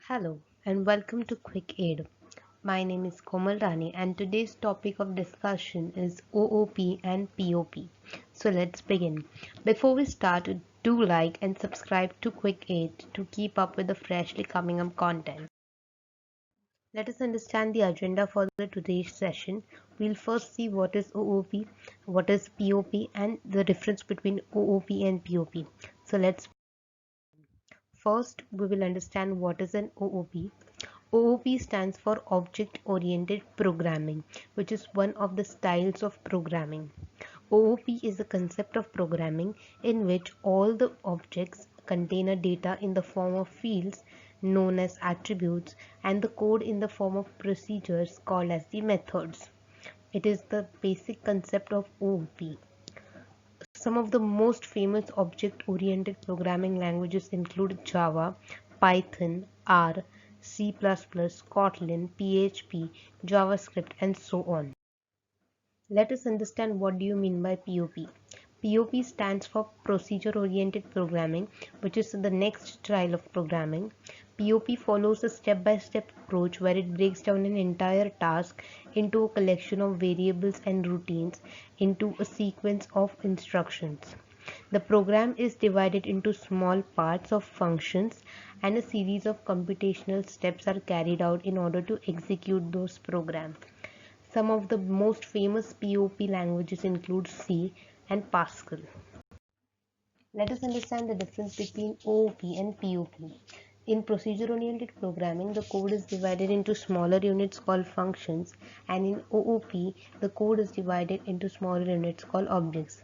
Hello and welcome to Quick Aid. My name is Komal Rani and today's topic of discussion is OOP and POP. So let's begin. Before we start, do like and subscribe to Quick Aid to keep up with the freshly coming up content. Let us understand the agenda for the today's session. We'll first see what is OOP, what is POP and the difference between OOP and POP. So let's first we will understand what is an OOP. OOP stands for Object Oriented Programming, which is one of the styles of programming. OOP is a concept of programming in which all the objects contain a data in the form of fields known as attributes and the code in the form of procedures called as the methods. It is the basic concept of OOP. Some of the most famous object-oriented programming languages include Java, Python, R, C++, Kotlin, PHP, JavaScript, and so on. Let us understand what do you mean by POP. POP stands for Procedure-Oriented Programming, which is the next style of programming. POP follows a step-by-step approach where it breaks down an entire task into a collection of variables and routines into a sequence of instructions. The program is divided into small parts of functions and a series of computational steps are carried out in order to execute those programs. Some of the most famous POP languages include C and Pascal. Let us understand the difference between OOP and POP. In procedure-oriented programming, the code is divided into smaller units called functions, and in OOP, the code is divided into smaller units called objects.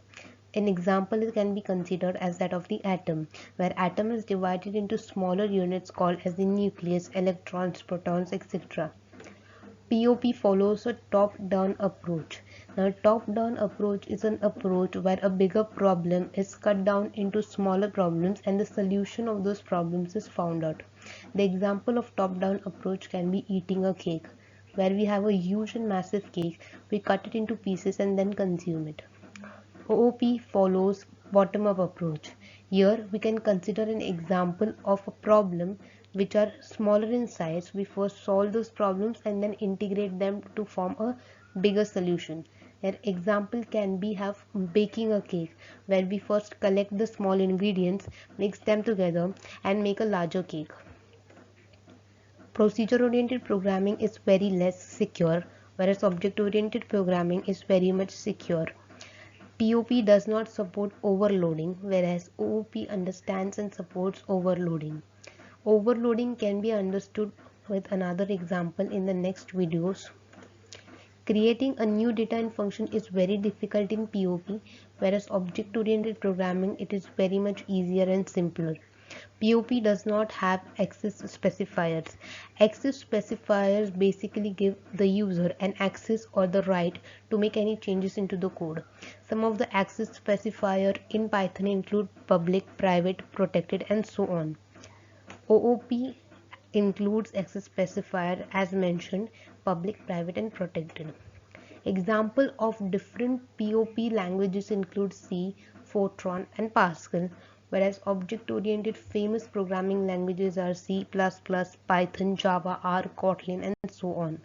An example can be considered as that of the atom, where atom is divided into smaller units called as the nucleus, electrons, protons, etc. POP follows a top-down approach. Now, a top-down approach is an approach where a bigger problem is cut down into smaller problems and the solution of those problems is found out. The example of top-down approach can be eating a cake, where we have a huge and massive cake, we cut it into pieces and then consume it. OOP follows bottom-up approach. Here we can consider an example of a problem which are smaller in size. We first solve those problems and then integrate them to form a bigger solution. An example can be have baking a cake, where we first collect the small ingredients, mix them together and make a larger cake. Procedure-oriented programming is very less secure, whereas object-oriented programming is very much secure. POP does not support overloading, whereas OOP understands and supports overloading. Overloading can be understood with another example in the next videos. Creating a new data and function is very difficult in POP, whereas object-oriented programming it is very much easier and simpler. POP does not have access specifiers. Access specifiers basically give the user an access or the right to make any changes into the code. Some of the access specifier in Python include public, private, protected, and so on. OOP includes access specifier as mentioned, public, private, and protected. Example of different POP languages include C, Fortran, and Pascal, whereas object-oriented famous programming languages are C++, Python, Java, R, Kotlin, and so on.